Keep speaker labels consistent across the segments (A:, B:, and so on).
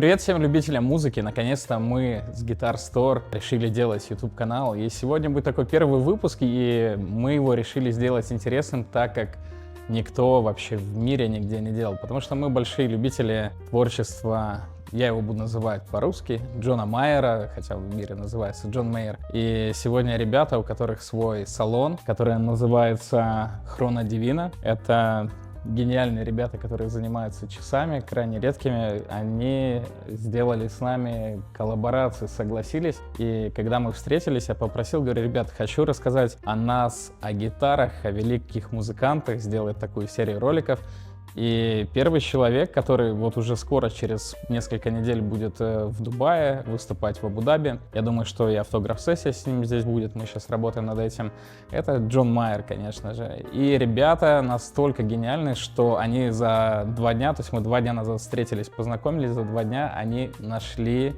A: Привет всем любителям музыки. Наконец-то мы с Guitar Store решили делать YouTube-канал. И сегодня будет такой первый выпуск, и мы его решили сделать интересным, так как никто вообще в мире нигде не делал. Потому что мы большие любители творчества, я его буду называть по-русски, Джона Майера, хотя в мире называется Джон Мейер. И сегодня ребята, у которых свой салон, который называется Chrono Divina. Это гениальные ребята, которые занимаются часами, крайне редкими. Они сделали с нами коллаборацию, согласились. И когда мы встретились, я попросил, говорю, ребят, хочу рассказать о нас, о гитарах, о великих музыкантах, сделать такую серию роликов. И первый человек, который вот уже скоро, через несколько недель, будет в Дубае выступать в Абу-Даби. Я думаю, что и автограф-сессия с ним здесь будет, мы сейчас работаем над этим. Это Джон Майер, конечно же. И ребята настолько гениальны, что они за 2 дня, то есть мы 2 дня назад встретились, познакомились, за 2 дня они нашли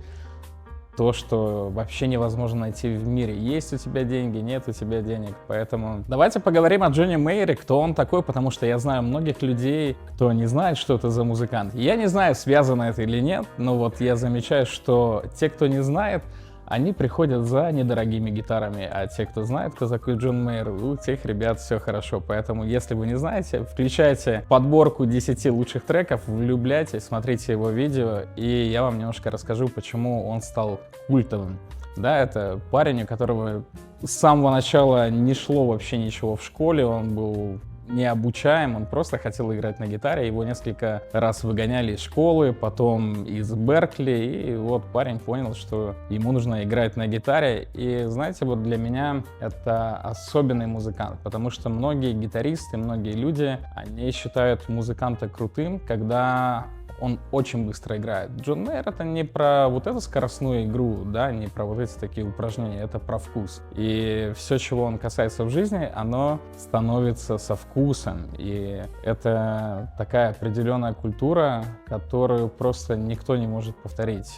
A: то, что вообще невозможно найти в мире. Есть у тебя деньги, нет у тебя денег. Поэтому давайте поговорим о Джоне Мейере, кто он такой, потому что я знаю многих людей, кто не знает, что это за музыкант. Я не знаю, связано это или нет, но вот я замечаю, что те, кто не знает, они приходят за недорогими гитарами, а те, кто знает, кто такой Джон Мейер, у тех ребят все хорошо. Поэтому, если вы не знаете, включайте подборку 10 лучших треков, влюбляйтесь, смотрите его видео, и я вам немножко расскажу, почему он стал культовым. Да, это парень, у которого с самого начала не шло вообще ничего в школе, он был не обучаем, он просто хотел играть на гитаре, его несколько раз выгоняли из школы, потом из Беркли, и вот парень понял, что ему нужно играть на гитаре. И знаете, вот для меня это особенный музыкант, потому что многие гитаристы, многие люди, они считают музыканта крутым, когда он очень быстро играет. Джон Мейер — это не про вот эту скоростную игру, да, не про вот эти такие упражнения, это про вкус. И все, чего он касается в жизни, оно становится со вкусом. И это такая определенная культура, которую просто никто не может повторить.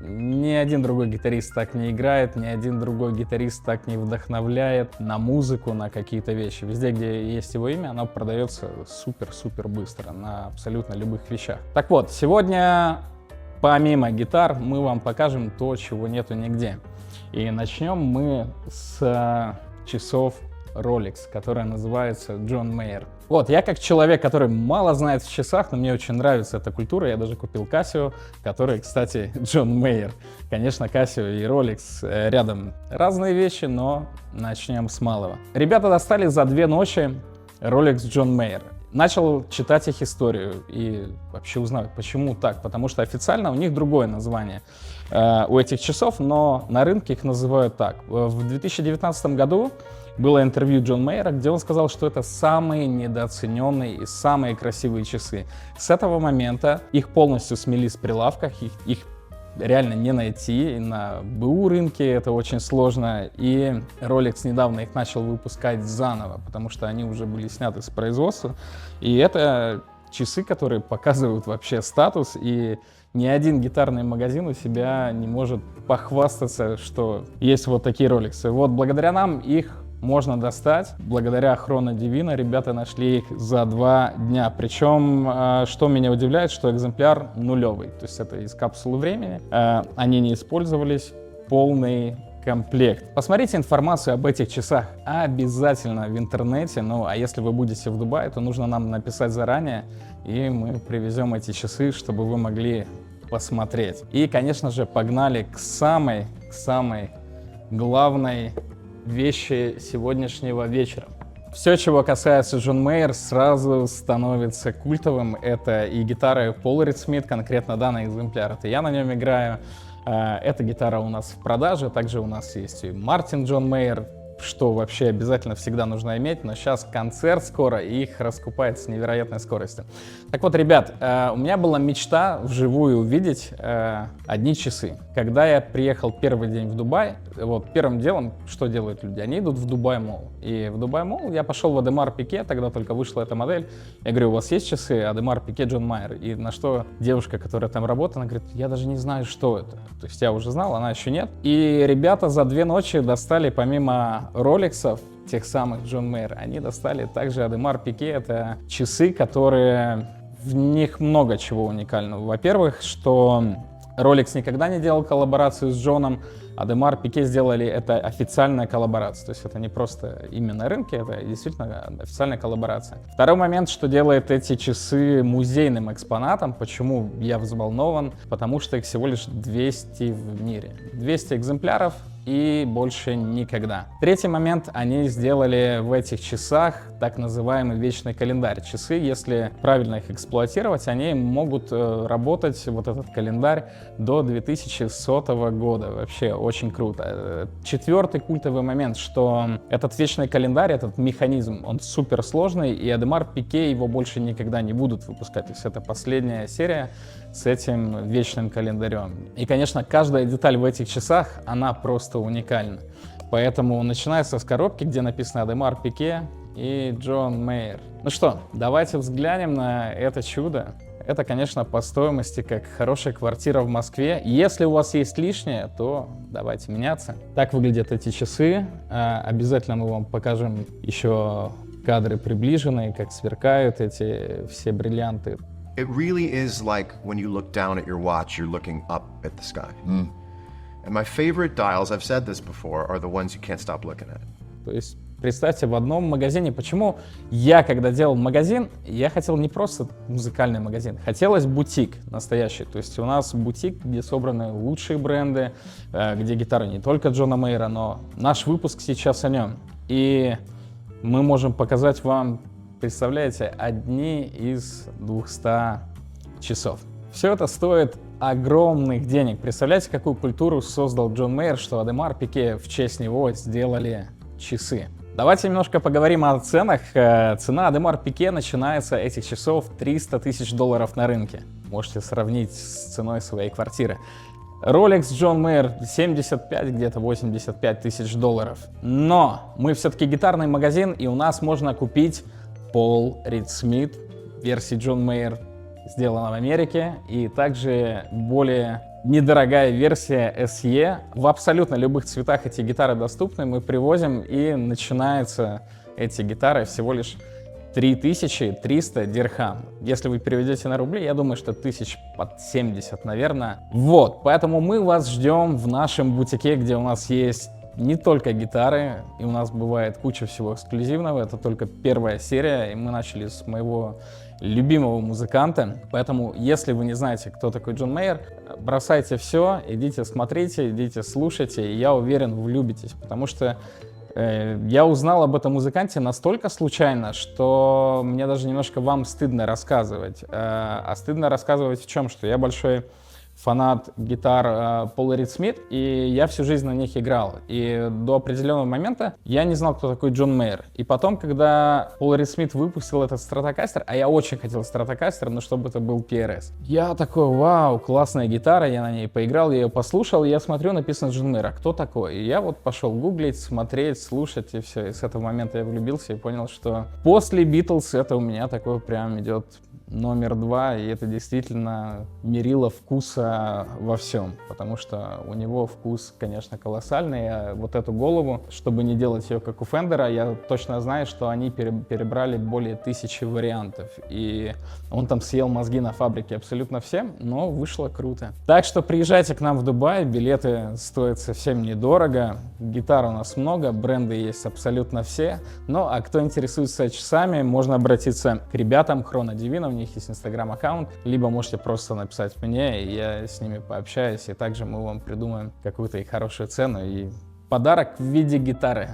A: Ни один другой гитарист так не играет, ни один другой гитарист так не вдохновляет на музыку, на какие-то вещи. Везде, где есть его имя, оно продается супер-супер быстро на абсолютно любых вещах. Так вот, сегодня помимо гитар мы вам покажем то, чего нету нигде. И начнем мы с часов Rolex, которая называется Джон Мейер. Вот, я как человек, который мало знает в часах, но мне очень нравится эта культура, я даже купил Casio, который, кстати, Джон Мейер. Конечно, Casio и Rolex рядом разные вещи, но начнем с малого. Ребята достали за 2 ночи Rolex Джон Мейер. Начал читать их историю и вообще узнал, почему так. Потому что официально у них другое название у этих часов, но на рынке их называют так. В 2019 году было интервью Джон Мейера, где он сказал, что это самые недооцененные и самые красивые часы. С этого момента их полностью смели с прилавков, их реально не найти, на БУ рынке это очень сложно, и Rolex недавно их начал выпускать заново, потому что они уже были сняты с производства, и это часы, которые показывают вообще статус, и ни один гитарный магазин у себя не может похвастаться, что есть вот такие Rolex. Вот благодаря нам их можно достать. Благодаря Chrono Divina ребята нашли их за 2 дня. Причем, что меня удивляет, что экземпляр нулевый. То есть это из капсулы времени. Они не использовались. Полный комплект. Посмотрите информацию об этих часах обязательно в интернете. Ну, а если вы будете в Дубае, то нужно нам написать заранее, и мы привезем эти часы, чтобы вы могли посмотреть. И, конечно же, погнали к самой главной вещи сегодняшнего вечера. Все, чего касается Джон Мейер, сразу становится культовым. Это и гитара Paul Reed Smith, конкретно данный экземпляр. Это я на нем играю. Эта гитара у нас в продаже. Также у нас есть и Мартин Джон Мейер, что вообще обязательно всегда нужно иметь. Но сейчас концерт скоро, и их раскупают с невероятной скоростью. Так вот, ребят, у меня была мечта вживую увидеть одни часы. Когда я приехал первый день в Дубай, вот первым делом, что делают люди? Они идут в Дубай Молл. И в Дубай Молл я пошел в Адемар Пике, тогда только вышла эта модель. Я говорю, у вас есть часы Адемар Пике Джон Майер? И на что девушка, которая там работает, она говорит, я даже не знаю, что это. То есть я уже знал, она еще нет. И ребята за 2 ночи достали помимо Ролексов, тех самых Джон Мейер, они достали также Адемар Пике. Это часы, которые... В них много чего уникального. Во-первых, что Rolex никогда не делал коллаборацию с Джоном, а Демар Пике сделали это официальная коллаборация. То есть это не просто имя на рынке, это действительно официальная коллаборация. Второй момент, что делает эти часы музейным экспонатом. Почему я взволнован? Потому что их всего лишь 200 в мире. 200 экземпляров и больше никогда. Третий момент, они сделали в этих часах так называемый вечный календарь. Часы, если правильно их эксплуатировать, они могут работать, вот этот календарь, до 2100 года. Вообще очень круто. Четвертый культовый момент, что этот вечный календарь, этот механизм, он супер сложный, и Адемар Пике его больше никогда не будут выпускать. То есть это последняя серия с этим вечным календарем. И, конечно, каждая деталь в этих часах, она просто уникальна. Поэтому начинается с коробки, где написано Адемар Пике и Джон Мейер. Ну что, давайте взглянем на это чудо. Это, конечно, по стоимости как хорошая квартира в Москве. Если у вас есть лишнее, то давайте меняться. Так выглядят эти часы. Обязательно мы вам покажем еще кадры приближенные, как сверкают эти все бриллианты.
B: It really is like when you look down at your watch, you're looking up at the sky. And my favorite dials, I've said this before, are the ones you can't stop looking at.
A: То есть представьте, в одном магазине. Почему я, когда делал магазин, я хотел не просто музыкальный магазин, хотелось бутик настоящий. То есть у нас бутик, где собраны лучшие бренды, где гитары не только Джона Мейера, но наш выпуск сейчас о нем. И мы можем показать вам, представляете, одни из 200 часов. Все это стоит огромных денег. Представляете, какую культуру создал Джон Мейер, что Адемар Пике в честь него сделали часы. Давайте немножко поговорим о ценах. Цена Адемар Пике начинается этих часов $300 тысяч на рынке. Можете сравнить с ценой своей квартиры. Rolex Джон Мейер 75, где-то 85 тысяч долларов. Но мы все-таки гитарный магазин, и у нас можно купить Пол Рид Смит версии Джон Мейер, сделана в Америке, и также более недорогая версия SE. В абсолютно любых цветах эти гитары доступны, мы привозим, и начинаются эти гитары всего лишь 3300 дирхам. Если вы переведете на рубли, я думаю, что 1070, наверное. Вот, поэтому мы вас ждем в нашем бутике, где у нас есть не только гитары, и у нас бывает куча всего эксклюзивного. Это только первая серия, и мы начали с моего любимого музыканта. Поэтому, если вы не знаете, кто такой Джон Мейер, бросайте все, идите смотрите, идите слушайте, и я уверен, вы влюбитесь, потому что я узнал об этом музыканте настолько случайно, что мне даже немножко вам стыдно рассказывать. А стыдно рассказывать в чем? Что я большой фанат гитар Пола Рид Смит, и я всю жизнь на них играл. И до определенного момента я не знал, кто такой Джон Мейер. И потом, когда Пол Рид Смит выпустил этот Stratocaster, а я очень хотел Stratocaster, но чтобы это был PRS, я такой: вау, классная гитара, я на ней поиграл, я ее послушал, и я смотрю, написано Джон Мейер, а кто такой? И я вот пошел гуглить, смотреть, слушать, и все. И с этого момента я влюбился и понял, что после Битлз это у меня такое прям идет номер 2, и это действительно мерило вкуса во всем, потому что у него вкус, конечно, колоссальный. А вот эту голову, чтобы не делать ее как у Фендера, я точно знаю, что они перебрали более 1000 вариантов, и он там съел мозги на фабрике абсолютно всем, но вышло круто. Так что приезжайте к нам в Дубай, билеты стоят совсем недорого, гитар у нас много, бренды есть абсолютно все. Ну а кто интересуется часами, можно обратиться к ребятам Chrono Divine, у них есть инстаграм-аккаунт, либо можете просто написать мне, и я с ними пообщаюсь, и также мы вам придумаем какую-то и хорошую цену, и подарок в виде гитары.